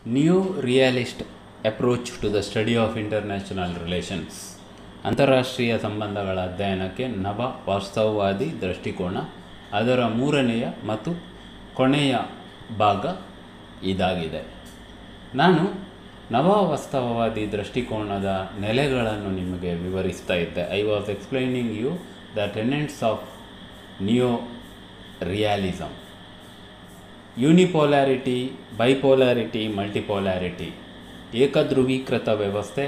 New realist approach to the study of international relations, ಅಂತಾರಾಷ್ಟ್ರೀಯ ಸಂಬಂಧಗಳ ಅಧ್ಯಯನಕ್ಕೆ ನವ ವಾಸ್ತವವಾದಿ ದೃಷ್ಟಿಕೋನ. ಅದರ ಮೂರನೆಯ ಮತ್ತು ಕೊನೆಯ ಭಾಗ ಇದಾಗಿದೆ. ನಾನು ನವ ವಾಸ್ತವವಾದಿ ದೃಷ್ಟಿಕೋನದ ನೆಲೆಗಳನ್ನು ನಿಮಗೆ ವಿವರಿಸ್ತಾ ಇದ್ದೆ. I was explaining you the tenets of new realism: unipolarity, bipolarity, multipolarity, ಏಕಧ್ರುವೀಕೃತ ವ್ಯವಸ್ಥೆ,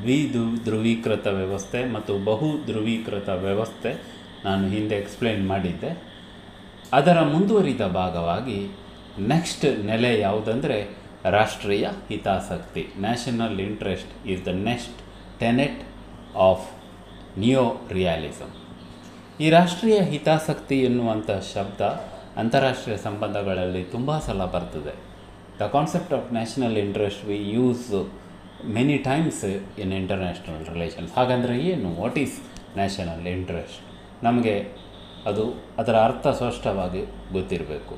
ದ್ವಿಧ್ರುವೀಕೃತ ವ್ಯವಸ್ಥೆ ಮತ್ತು ಬಹು ಧ್ರುವೀಕೃತ ವ್ಯವಸ್ಥೆ ನಾನು ಹಿಂದೆ ಎಕ್ಸ್ಪ್ಲೈನ್ ಮಾಡಿದ್ದೆ. ಅದರ ಮುಂದುವರಿದ ಭಾಗವಾಗಿ ನೆಕ್ಸ್ಟ್ ನೆಲೆ ಯಾವುದಂದರೆ ರಾಷ್ಟ್ರೀಯ ಹಿತಾಸಕ್ತಿ. National interest is the next tenet of new realism. ಈ ರಾಷ್ಟ್ರೀಯ ಹಿತಾಸಕ್ತಿ ಎನ್ನುವಂಥ ಶಬ್ದ ಅಂತಾರಾಷ್ಟ್ರೀಯ ಸಂಬಂಧಗಳಲ್ಲಿ ತುಂಬ ಸಲ ಬರ್ತದೆ. The concept of national interest we use many times in international relations. ಹಾಗಂದರೆ ಏನು? What is national interest? ನಮಗೆ ಅದರ ಅರ್ಥ ಸ್ಪಷ್ಟವಾಗಿ ಗೊತ್ತಿರಬೇಕು.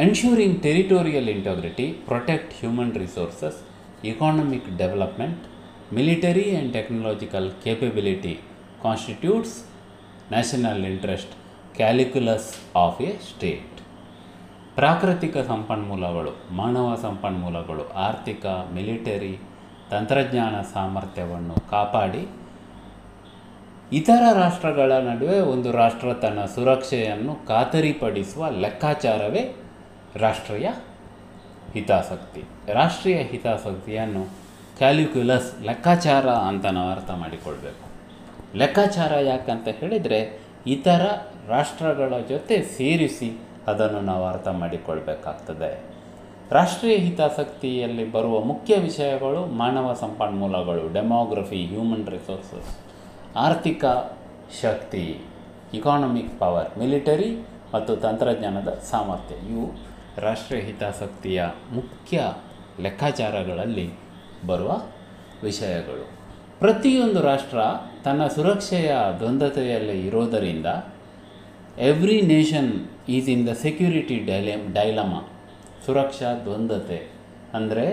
Ensuring territorial integrity, protect human resources, economic development, military and technological capability constitutes national interest calculus of a state. ಪ್ರಾಕೃತಿಕ ಸಂಪನ್ಮೂಲಗಳು, ಮಾನವ ಸಂಪನ್ಮೂಲಗಳು, ಆರ್ಥಿಕ, ಮಿಲಿಟರಿ, ತಂತ್ರಜ್ಞಾನ ಸಾಮರ್ಥ್ಯವನ್ನು ಕಾಪಾಡಿ ಇತರ ರಾಷ್ಟ್ರಗಳ ನಡುವೆ ಒಂದು ರಾಷ್ಟ್ರ ತನ್ನ ಸುರಕ್ಷೆಯನ್ನು ಖಾತರಿಪಡಿಸುವ ಲೆಕ್ಕಾಚಾರವೇ ರಾಷ್ಟ್ರೀಯ ಹಿತಾಸಕ್ತಿ. ರಾಷ್ಟ್ರೀಯ ಹಿತಾಸಕ್ತಿಯನ್ನು ಕ್ಯಾಲ್ಕುಲಸ್, ಲೆಕ್ಕಾಚಾರ ಅಂತ ನಾವು ಅರ್ಥ ಮಾಡಿಕೊಳ್ಬೇಕು. ಲೆಕ್ಕಾಚಾರ ಯಾಕಂತ ಹೇಳಿದರೆ ಇತರ ರಾಷ್ಟ್ರಗಳ ಜೊತೆ ಸೇರಿಸಿ ಅದನ್ನು ನಾವು ಅರ್ಥ ಮಾಡಿಕೊಳ್ಬೇಕಾಗ್ತದೆ. ರಾಷ್ಟ್ರೀಯ ಹಿತಾಸಕ್ತಿಯಲ್ಲಿ ಬರುವ ಮುಖ್ಯ ವಿಷಯಗಳು ಮಾನವ ಸಂಪನ್ಮೂಲಗಳು, ಡೆಮೋಗ್ರಫಿ, ಹ್ಯೂಮನ್ ರಿಸೋರ್ಸಸ್, ಆರ್ಥಿಕ ಶಕ್ತಿ, ಇಕಾನಮಿಕ್ ಪವರ್, ಮಿಲಿಟರಿ ಮತ್ತು ತಂತ್ರಜ್ಞಾನದ ಸಾಮರ್ಥ್ಯ. ಇವು ರಾಷ್ಟ್ರೀಯ ಹಿತಾಸಕ್ತಿಯ ಮುಖ್ಯ ಲೆಕ್ಕಾಚಾರಗಳಲ್ಲಿ ಬರುವ ವಿಷಯಗಳು. ಪ್ರತಿಯೊಂದು ರಾಷ್ಟ್ರ ತನ್ನ ಸುರಕ್ಷೆಯ ದ್ವಂದ್ವತೆಯಲ್ಲಿ ಇರೋದರಿಂದ every nation is in the security dilemma. ಸುರಕ್ಷಾ ದ್ವಂದ್ವತೆ ಅಂದರೆ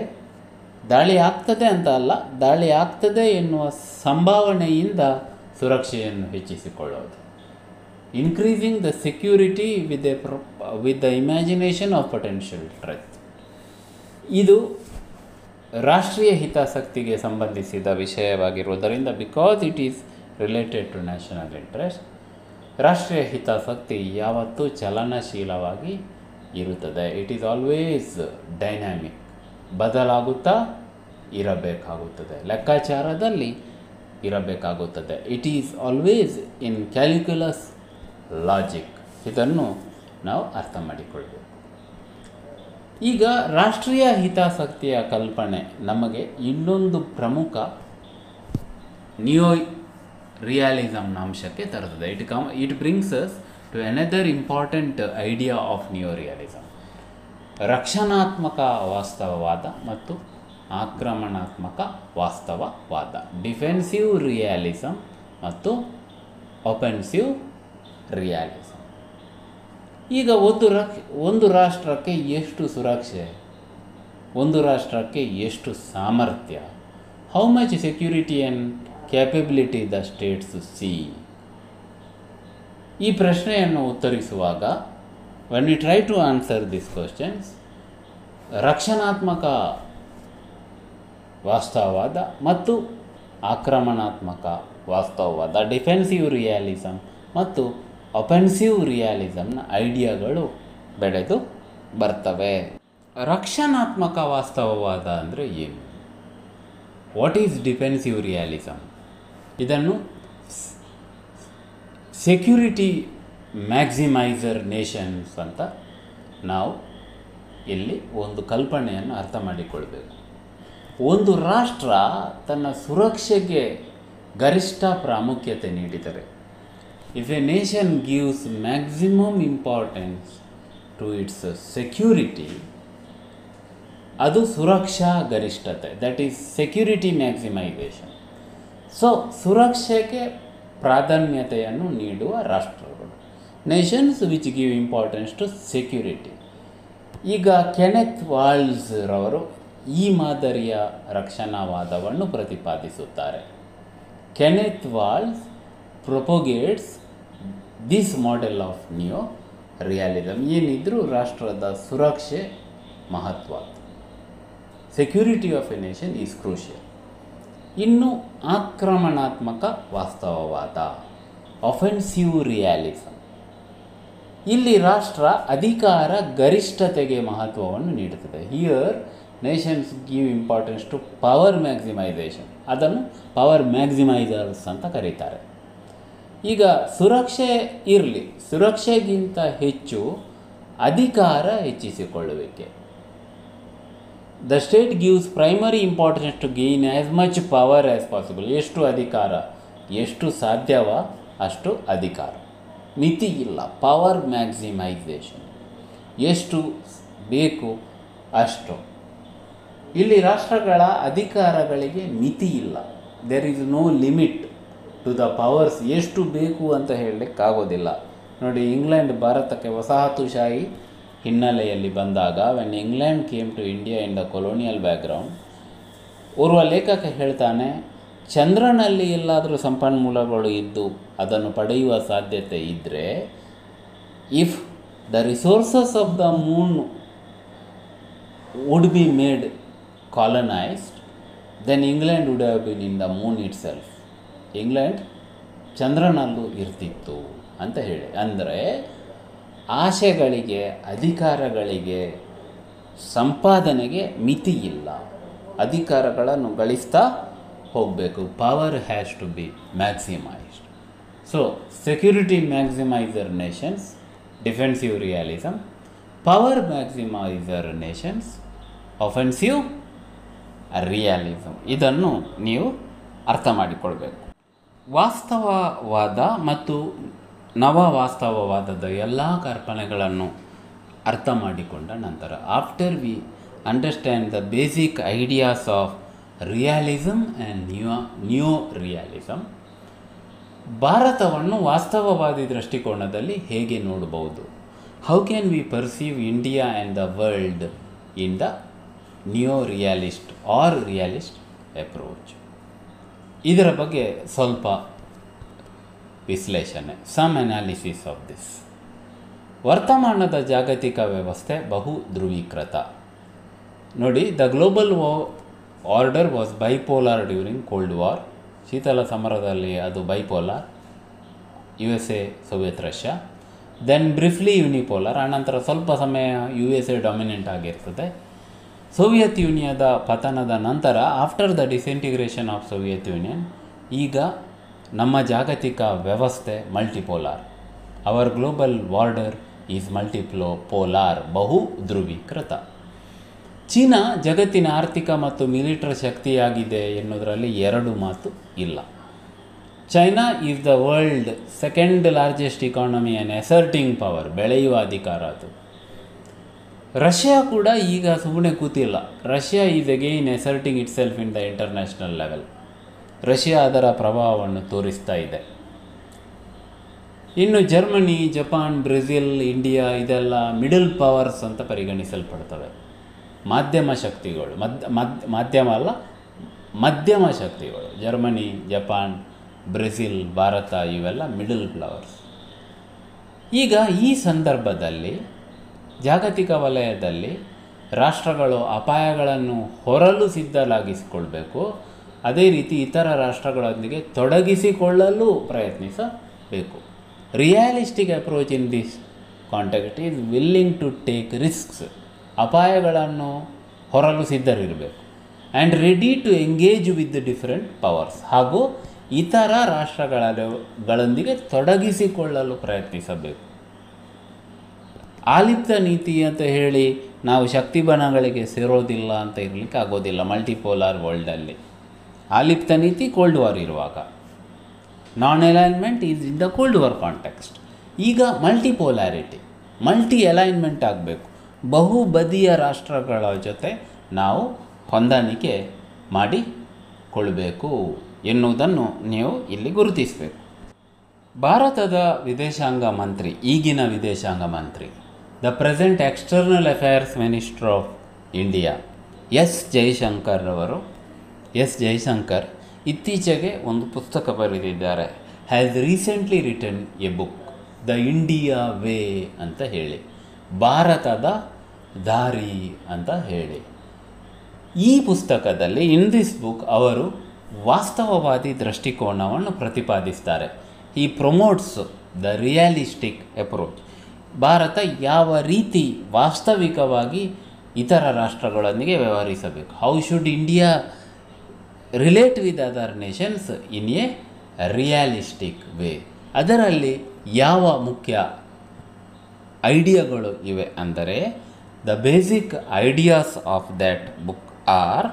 ದಾಳಿ ಆಗ್ತದೆ ಅಂತ ಅಲ್ಲ, ದಾಳಿ ಆಗ್ತದೆ ಎನ್ನುವ ಸಂಭಾವನೆಯಿಂದ ಸುರಕ್ಷೆಯನ್ನು ಹೆಚ್ಚಿಸಿಕೊಳ್ಳೋದು. Increasing the security with the imagination of potential threat. ಇದು ರಾಷ್ಟ್ರೀಯ ಹಿತಾಸಕ್ತಿಗೆ ಸಂಬಂಧಿಸಿದ ವಿಷಯವಾಗಿರುವುದರಿಂದ, because it is related to national interest, ರಾಷ್ಟ್ರೀಯ ಹಿತಾಸಕ್ತಿ ಯಾವತ್ತೂ ಚಲನಶೀಲವಾಗಿ ಇರುತ್ತದೆ. ಇಟ್ ಈಸ್ ಆಲ್ವೇಸ್ ಡೈನಾಮಿಕ್, ಬದಲಾಗುತ್ತಾ ಇರಬೇಕಾಗುತ್ತದೆ, ಲೆಕ್ಕಾಚಾರದಲ್ಲಿ ಇರಬೇಕಾಗುತ್ತದೆ. It is always in calculus logic. ಇದನ್ನು ನಾವು ಅರ್ಥ ಮಾಡಿಕೊಳ್ಬೇಕು. ಈಗ ರಾಷ್ಟ್ರೀಯ ಹಿತಾಸಕ್ತಿಯ ಕಲ್ಪನೆ ನಮಗೆ ಇನ್ನೊಂದು ಪ್ರಮುಖ ನ್ಯೂ ರಿಯಾಲಿಸಮ್ನ ಅಂಶಕ್ಕೆ ತರುತ್ತದೆ. It brings us to another important idea of new realism: ರಕ್ಷಣಾತ್ಮಕ ವಾಸ್ತವವಾದ ಮತ್ತು ಆಕ್ರಮಣಾತ್ಮಕ ವಾಸ್ತವವಾದ. ಡಿಫೆನ್ಸಿವ್ ರಿಯಾಲಿಸಮ್ ಮತ್ತು ಒಫೆನ್ಸಿವ್ ರಿಯಾಲಿಸಮ್. ಈಗ ಒಂದು ರಾಷ್ಟ್ರಕ್ಕೆ ಎಷ್ಟು ಸುರಕ್ಷೆ, ಒಂದು ರಾಷ್ಟ್ರಕ್ಕೆ ಎಷ್ಟು ಸಾಮರ್ಥ್ಯ, how much security and capability the states see. ಈ ಪ್ರಶ್ನೆಯನ್ನು ಉತ್ತರಿಸುವಾಗ when we try to answer this questions, ರಕ್ಷಣಾತ್ಮಕ ವಾಸ್ತವವಾದ ಮತ್ತು ಆಕ್ರಮಣಾತ್ಮಕ ವಾಸ್ತವವಾದ, ಡಿಫೆನ್ಸಿವ್ ರಿಯಾಲಿಸಮ್ ಮತ್ತು ಒಫೆನ್ಸಿವ್ ರಿಯಾಲಿಸಮ್ನ ಐಡಿಯಾಗಳು ಬೆಳೆದು ಬರ್ತವೆ. ರಕ್ಷಣಾತ್ಮಕ ವಾಸ್ತವವಾದ ಅಂದರೆ ಏನು? What is defensive realism? ಇದನ್ನು ಸೆಕ್ಯೂರಿಟಿ ಮ್ಯಾಕ್ಸಿಮೈಸರ್ ನೇಷನ್ಸ್ ಅಂತ ನಾವು ಇಲ್ಲಿ ಒಂದು ಕಲ್ಪನೆಯನ್ನು ಅರ್ಥ ಮಾಡಿಕೊಳ್ಬೇಕು. ಒಂದು ರಾಷ್ಟ್ರ ತನ್ನ ಸುರಕ್ಷೆಗೆ ಗರಿಷ್ಠ ಪ್ರಾಮುಖ್ಯತೆ ನೀಡಿದರೆ, if a nation gives maximum importance to its security, ಅದು ಸುರಕ್ಷಾ ಗರಿಷ್ಠತೆ, that is security maximisation. So ಸುರಕ್ಷೆಗೆ ಪ್ರಾಧಾನ್ಯತೆಯನ್ನು ನೀಡುವ ರಾಷ್ಟ್ರಗಳು, nations which give importance to security. ಈಗ ಕೆನೆತ್ ವಾಲ್ಸ್ ರವರು ಈ ಮಾದರಿಯ ರಕ್ಷಣಾವಾದವನ್ನು ಪ್ರತಿಪಾದಿಸುತ್ತಾರೆ. Kenneth Waltz propagates this model of new realism. ಏನಿದ್ರೂ ರಾಷ್ಟ್ರದ ಸುರಕ್ಷೆ ಮಹತ್ವ, security of a nation is crucial. ಇನ್ನು ಆಕ್ರಮಣಾತ್ಮಕ ವಾಸ್ತವವಾದ, ಅಫೆನ್ಸಿವ್ ರಿಯಾಲಿಸಮ್. ಇಲ್ಲಿ ರಾಷ್ಟ್ರ ಅಧಿಕಾರ ಗರಿಷ್ಠತೆಗೆ ಮಹತ್ವವನ್ನು ನೀಡುತ್ತದೆ. Here nations give importance to power maximisation. ಅದನ್ನು ಪವರ್ ಮ್ಯಾಕ್ಸಿಮೈಸರ್ಸ್ ಅಂತ ಕರೀತಾರೆ. ಈಗ ಸುರಕ್ಷೆ ಇರಲಿ, ಸುರಕ್ಷೆಗಿಂತ ಹೆಚ್ಚು ಅಧಿಕಾರ ಹೆಚ್ಚಿಸಿಕೊಳ್ಳುವಿಕೆ. The state gives primary importance to gain as much power as possible. ಎಷ್ಟು ಅಧಿಕಾರ, ಎಷ್ಟು ಸಾಧ್ಯವ ಅಷ್ಟು ಅಧಿಕಾರ, ಮಿತಿ ಇಲ್ಲ. ಪವರ್ ಮ್ಯಾಕ್ಸಿಮೈಸೇಷನ್, ಎಷ್ಟು ಬೇಕು ಅಷ್ಟು. ಇಲ್ಲಿ ರಾಷ್ಟ್ರಗಳ ಅಧಿಕಾರಗಳಿಗೆ ಮಿತಿ ಇಲ್ಲ. There is no limit to the powers. ಎಷ್ಟು ಬೇಕು ಅಂತ ಹೇಳಲಿಕ್ಕಾಗೋದಿಲ್ಲ. ನೋಡಿ, ಇಂಗ್ಲೆಂಡ್ ಭಾರತಕ್ಕೆ ವಸಾಹತುಶಾಹಿ ಹಿನ್ನೆಲೆಯಲ್ಲಿ ಬಂದಾಗ, when England came to India in the colonial background, ಓರ್ವ ಲೇಖಕ ಹೇಳ್ತಾನೆ, ಚಂದ್ರನಲ್ಲಿ ಎಲ್ಲಾದರೂ ಸಂಪನ್ಮೂಲಗಳು ಇದ್ದು ಅದನ್ನು ಪಡೆಯುವ ಸಾಧ್ಯತೆ ಇದ್ದರೆ, if the resources of the Moon would be made colonized, then England would have been in the moon itself. England ಚಂದ್ರನಲ್ಲೂ ಇರ್ತಿತ್ತು ಅಂತ ಹೇಳಿ. ಅಂದರೆ ಆಶೆಗಳಿಗೆ, ಅಧಿಕಾರಗಳಿಗೆ, ಸಂಪಾದನೆಗೆ ಮಿತಿ ಇಲ್ಲ. ಅಧಿಕಾರಗಳನ್ನು ಗಳಿಸ್ತಾ ಹೋಗಬೇಕು. Power has to be maximised. So security maximiser nations, defensive realism. Power maximiser nations, offensive realism. ಇದನ್ನು ನೀವು ಅರ್ಥ ಮಾಡಿಕೊಳ್ಬೇಕು. ವಾಸ್ತವವಾದ ಮತ್ತು ನವ ವಾಸ್ತವವಾದದ ಎಲ್ಲ ಕಲ್ಪನೆಗಳನ್ನು ಅರ್ಥ ಮಾಡಿಕೊಂಡ ನಂತರ, after we understand the basic ideas of realism and new realism, ಭಾರತವನ್ನು ವಾಸ್ತವವಾದಿ ದೃಷ್ಟಿಕೋನದಲ್ಲಿ ಹೇಗೆ ನೋಡಬಹುದು? How can we perceive India and the world in the new realist or realist approach? ಇದರ ಬಗ್ಗೆ ಸ್ವಲ್ಪ ವಿಶ್ಲೇಷಣೆ, ಸಮ್ ಅನಾಲಿಸಿಸ್ ಆಫ್ ದಿಸ್. ವರ್ತಮಾನದ ಜಾಗತಿಕ ವ್ಯವಸ್ಥೆ ಬಹು ಧ್ರುವೀಕೃತ. ನೋಡಿ, the global order was bipolar during cold war. ಶೀತಲ ಸಮರದಲ್ಲಿ ಅದು bipolar, USA, Soviet Russia. Then briefly unipolar, ಆನಂತರ ಸ್ವಲ್ಪ ಸಮಯ USA ಡಾಮಿನೆಂಟ್ ಆಗಿರ್ತದೆ. ಸೋವಿಯತ್ ಯೂನಿಯದ ಪತನದ ನಂತರ, after the disintegration of Soviet Union, ಈಗ ನಮ್ಮ ಜಾಗತಿಕ ವ್ಯವಸ್ಥೆ multipolar. Our global order is multipolar, ಬಹು ಧ್ರುವೀಕೃತ. ಚೀನಾ ಜಗತ್ತಿನ ಆರ್ಥಿಕ ಮತ್ತು ಮಿಲಿಟರಿ ಶಕ್ತಿಯಾಗಿದೆ ಎನ್ನುವುದರಲ್ಲಿ ಎರಡು ಮಾತು ಇಲ್ಲ. China is the world second largest economy and asserting power, ಬೆಳೆಯುವ ಅಧಿಕಾರ ಅದು. ರಷ್ಯಾ ಕೂಡ ಈಗ ಸುಮ್ಮನೆ ಕೂತಿಲ್ಲ. Russia is again asserting itself in the international level. Russia ಅದರ ಪ್ರಭಾವವನ್ನು ತೋರಿಸ್ತಾ ಇದೆ. ಇನ್ನು ಜರ್ಮನಿ, ಜಪಾನ್, ಬ್ರೆಜಿಲ್, ಇಂಡಿಯಾ ಇದೆಲ್ಲ ಮಿಡಲ್ ಪವರ್ಸ್ ಅಂತ ಪರಿಗಣಿಸಲ್ಪಡ್ತವೆ. ಮಾಧ್ಯಮ ಶಕ್ತಿಗಳು, ಮಾಧ್ಯಮ ಅಲ್ಲ, ಮಧ್ಯಮ ಶಕ್ತಿಗಳು. ಜರ್ಮನಿ, ಜಪಾನ್, ಬ್ರೆಜಿಲ್, ಭಾರತ ಇವೆಲ್ಲ ಮಿಡಲ್ ಪವರ್ಸ್. ಈಗ ಈ ಸಂದರ್ಭದಲ್ಲಿ ಜಾಗತಿಕ ವಲಯದಲ್ಲಿ ರಾಷ್ಟ್ರಗಳು ಅಪಾಯಗಳನ್ನು ಹೊರಲು ಸಿದ್ಧಲಾಗಿಸಿಕೊಳ್ಬೇಕು. ಅದೇ ರೀತಿ ಇತರ ರಾಷ್ಟ್ರಗಳೊಂದಿಗೆ ತೊಡಗಿಸಿಕೊಳ್ಳಲು ಪ್ರಯತ್ನಿಸಬೇಕು. Realistic approach in this context is willing to take risks. ಅಪಾಯಗಳನ್ನು ಹೊರಲು ಸಿದ್ಧರಿರಬೇಕು. And ready to engage with different powers. ಹಾಗೂ ಇತರ ರಾಷ್ಟ್ರಗಳೊಂದಿಗೆ ತೊಡಗಿಸಿಕೊಳ್ಳಲು ಪ್ರಯತ್ನಿಸಬೇಕು. ಆಲಿಪ್ತ ನೀತಿ ಅಂತ ಹೇಳಿ ನಾವು ಶಕ್ತಿಬಣಗಳಿಗೆ ಸೇರೋದಿಲ್ಲ ಅಂತ ಇರಲಿಕ್ಕೆ ಆಗೋದಿಲ್ಲ. ಮಲ್ಟಿಪೋಲಾರ್ ವರ್ಲ್ಡಲ್ಲಿ ಆಲಿಪ್ತ ನೀತಿ ಕೋಲ್ಡ್ ವಾರ್ ಇರುವಾಗ, non alignment is in the cold war context. ಈಗ ಮಲ್ಟಿಪೋಲಾರಿಟಿ, ಮಲ್ಟಿ ಅಲೈನ್ಮೆಂಟ್ ಆಗಬೇಕು. ಬಹುಬದಿಯ ರಾಷ್ಟ್ರಗಳ ಜೊತೆ ನಾವು ಹೊಂದಾಣಿಕೆ ಮಾಡಿಕೊಳ್ಬೇಕು ಎನ್ನುವುದನ್ನು ನೀವು ಇಲ್ಲಿ ಗುರುತಿಸಬೇಕು. ಭಾರತದ ವಿದೇಶಾಂಗ ಮಂತ್ರಿ, ಈಗಿನ ವಿದೇಶಾಂಗ ಮಂತ್ರಿ, the present external affairs minister of India S Jaishankar ಇತ್ತೀಚೆಗೆ ಒಂದು ಪುಸ್ತಕ ಬರೆದಿದ್ದಾರೆ. Has recently written a book the India way ಅಂತ ಹೇಳಿ, ಭಾರತದ ದಾರಿ ಅಂತ ಹೇಳಿ. ಈ ಪುಸ್ತಕದಲ್ಲಿ ಇನ್ ದಿಸ್ ಬುಕ್ ಅವರು ವಾಸ್ತವವಾದಿ ದೃಷ್ಟಿಕೋನವನ್ನು ಪ್ರತಿಪಾದಿಸ್ತಾರೆ. ಈ promotes the realistic approach. Bharat ಯಾವ ರೀತಿ ವಾಸ್ತವಿಕವಾಗಿ ಇತರ ರಾಷ್ಟ್ರಗಳೊಂದಿಗೆ ವ್ಯವಹರಿಸಬೇಕು, how should India relate with other nations in a realistic way. ಅದರಲ್ಲಿ ಯಾವ ಮುಖ್ಯ ಐಡಿಯಾಗಳು ಇವೆ ಅಂದರೆ, the basic ideas of that book are: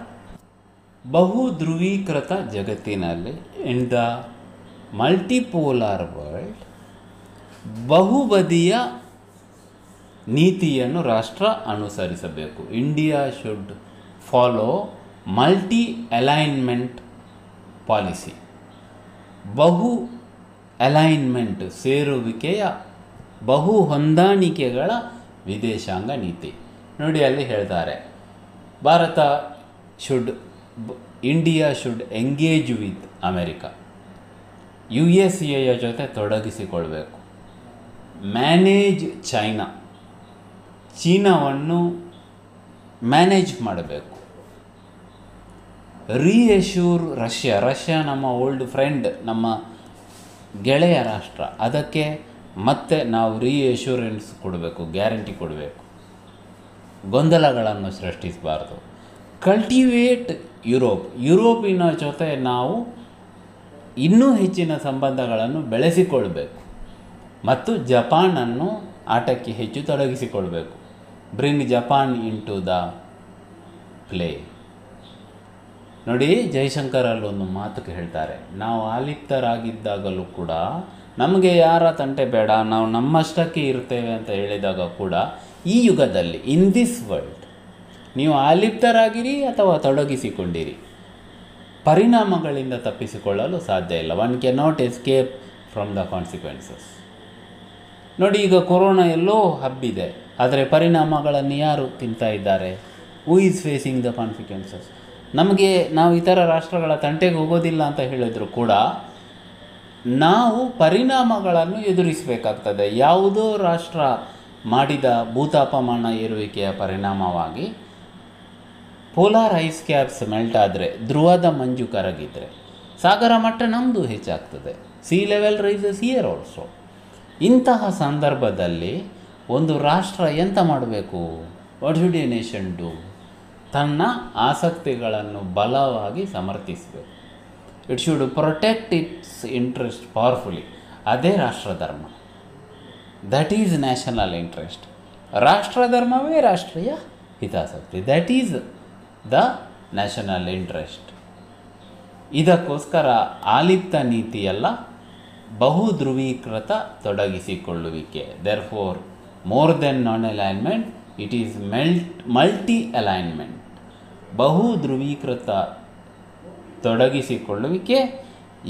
ಬಹು ಧ್ರುವೀಕೃತ ಜಗತ್ತಿನಲ್ಲಿ, ಇನ್ ದ ಮಲ್ಟಿಪೋಲಾರ್ ವರ್ಲ್ಡ್, ಬಹುಬದಿಯ ನೀತಿಯನ್ನು ರಾಷ್ಟ್ರ ಅನುಸರಿಸಬೇಕು. India should follow multi alignment policy. ಬಹು ಅಲೈನ್ಮೆಂಟ್ ಸೇರುವಿಕೆಯ, ಬಹು ಹೊಂದಾಣಿಕೆಗಳ ವಿದೇಶಾಂಗ ನೀತಿ. ನೋಡಿ, ಅಲ್ಲಿ ಹೇಳ್ತಾರೆ, Bharat India should engage with America, USA ಜೊತೆ ತೊಡಗಿಸಿಕೊಳ್ಬೇಕು. ಮ್ಯಾನೇಜ್ ಚೀನಾವನ್ನು ಮ್ಯಾನೇಜ್ ಮಾಡಬೇಕು. ರೀಎಶ್ಯೂರ್ ರಷ್ಯಾ ನಮ್ಮ ಓಲ್ಡ್ ಫ್ರೆಂಡ್, ನಮ್ಮ ಗೆಳೆಯ ರಾಷ್ಟ್ರ, ಅದಕ್ಕೆ ಮತ್ತೆ ನಾವು ರೀಎಶ್ಯೂರೆನ್ಸ್ ಕೊಡಬೇಕು, ಗ್ಯಾರಂಟಿ ಕೊಡಬೇಕು, ಗೊಂದಲಗಳನ್ನು ಸೃಷ್ಟಿಸಬಾರ್ದು. ಕಲ್ಟಿವೇಟ್ ಯುರೋಪಿನ ಜೊತೆ ನಾವು ಇನ್ನೂ ಹೆಚ್ಚಿನ ಸಂಬಂಧಗಳನ್ನು ಬೆಳೆಸಿಕೊಳ್ಬೇಕು ಮತ್ತು ಜಪಾನನ್ನು ಆಟಕ್ಕೆ ಹೆಚ್ಚು ತೊಡಗಿಸಿಕೊಳ್ಬೇಕು. Bring Japan into the play. ನೋಡಿ, ಜೈಶಂಕರ್ ಅಲ್ಲೊಂದು ಮಾತು ಹೇಳ್ತಾರೆ, ನಾವು ಆಲಿಪ್ತರಾಗಿದ್ದಾಗಲೂ ಕೂಡ ನಮಗೆ ಯಾರ ತಂಟೆ ಬೇಡ, ನಾವು ನಮ್ಮಷ್ಟಕ್ಕೆ ಇರ್ತೇವೆ ಅಂತ ಹೇಳಿದಾಗ ಕೂಡ, ಈ ಯುಗದಲ್ಲಿ, ಇನ್ ದಿಸ್ ವರ್ಲ್ಡ್, ನೀವು ಆಲಿಪ್ತರಾಗಿರಿ ಅಥವಾ ತೊಡಗಿಸಿಕೊಂಡಿರಿ, ಪರಿಣಾಮಗಳಿಂದ ತಪ್ಪಿಸಿಕೊಳ್ಳಲು ಸಾಧ್ಯ ಇಲ್ಲ. One can not escape from the consequences. ನೋಡಿ, ಈಗ ಕೊರೋನಾ ಎಲ್ಲೋ ಹಬ್ಬಿದೆ, ಆದರೆ ಪರಿಣಾಮಗಳನ್ನು ಯಾರು ತಿಂತಾ ಇದ್ದಾರೆ? Who is facing the consequences? ನಾವು ಇತರ ರಾಷ್ಟ್ರಗಳ ತಂಟೆಗೆ ಹೋಗೋದಿಲ್ಲ ಅಂತ ಹೇಳಿದ್ರು ಕೂಡ ನಾವು ಪರಿಣಾಮಗಳನ್ನು ಎದುರಿಸಬೇಕಾಗ್ತದೆ. ಯಾವುದೋ ರಾಷ್ಟ್ರ ಮಾಡಿದ ಭೂತಾಪಮಾನ ಏರುವಿಕೆಯ ಪರಿಣಾಮವಾಗಿ ಪೋಲಾರ್ ಐಸ್ ಕ್ಯಾಪ್ಸ್ ಮೆಲ್ಟ್ ಆದರೆ, ಧ್ರುವದ ಮಂಜು ಕರಗಿದರೆ ಸಾಗರ ಮಟ್ಟ ನಮ್ಮದು ಹೆಚ್ಚಾಗ್ತದೆ. Sea level rises here also. ಇಂತಹ ಸಂದರ್ಭದಲ್ಲಿ ಒಂದು ರಾಷ್ಟ್ರ ಎಂತ ಮಾಡಬೇಕು? What should a nation do? ತನ್ನ ಆಸಕ್ತಿಗಳನ್ನು ಬಲವಾಗಿ ಸಮರ್ಥಿಸಬೇಕು. It should protect its interest powerfully. ಅದೇ ರಾಷ್ಟ್ರಧರ್ಮ. That is national interest. ರಾಷ್ಟ್ರಧರ್ಮವೇ ರಾಷ್ಟ್ರೀಯ ಹಿತಾಸಕ್ತಿ. That is the national interest. ಇದಕ್ಕೋಸ್ಕರ ಆಲಿಪ್ತ ನೀತಿಯಲ್ಲ, ಬಹು ಧ್ರುವೀಕೃತ ತೊಡಗಿಸಿಕೊಳ್ಳುವಿಕೆ. Therefore more than non alignment, it is multi alignment. ಬಹು ಧ್ರುವೀಕೃತ ತೊಡಗಿಸಿಕೊಳ್ಳುವಿಕೆ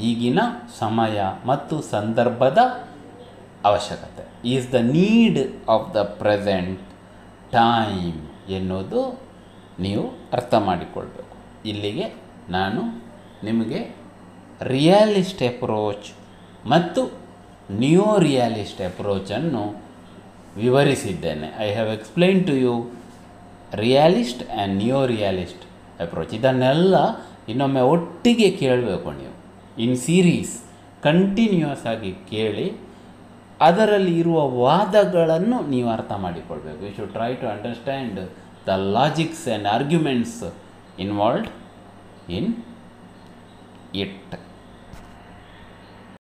ಈಗಿನ ಸಮಯ ಮತ್ತು ಸಂದರ್ಭದ ಅವಶ್ಯಕತೆ. Is the need of the present time ಎನ್ನುವುದು ನೀವು ಅರ್ಥ ಮಾಡಿಕೊಳ್ಬೇಕು. ಇಲ್ಲಿಗೆ ನಾನು ನಿಮಗೆ ರಿಯಾಲಿಸ್ಟ್ ಅಪ್ರೋಚ್ ಮತ್ತು ನಿಯೋ ರಿಯಾಲಿಸ್ಟ್ ಅಪ್ರೋಚನ್ನು ವಿವರಿಸಿದ್ದೇನೆ. I have explain to you realist and neo realist approach. ಇದನ್ನೆಲ್ಲ ಇನ್ನೊಮ್ಮೆ ಒಟ್ಟಿಗೆ ಕೇಳಬೇಕು ನೀವು. ಇನ್ ಸೀರೀಸ್ ಕಂಟಿನ್ಯೂಯಸ್ ಆಗಿ ಕೇಳಿ ಅದರಲ್ಲಿ ಇರುವ ವಾದಗಳನ್ನು ನೀವು ಅರ್ಥ ಮಾಡಿಕೊಳ್ಬೇಕು. You should try to understand the logics and arguments involved in it.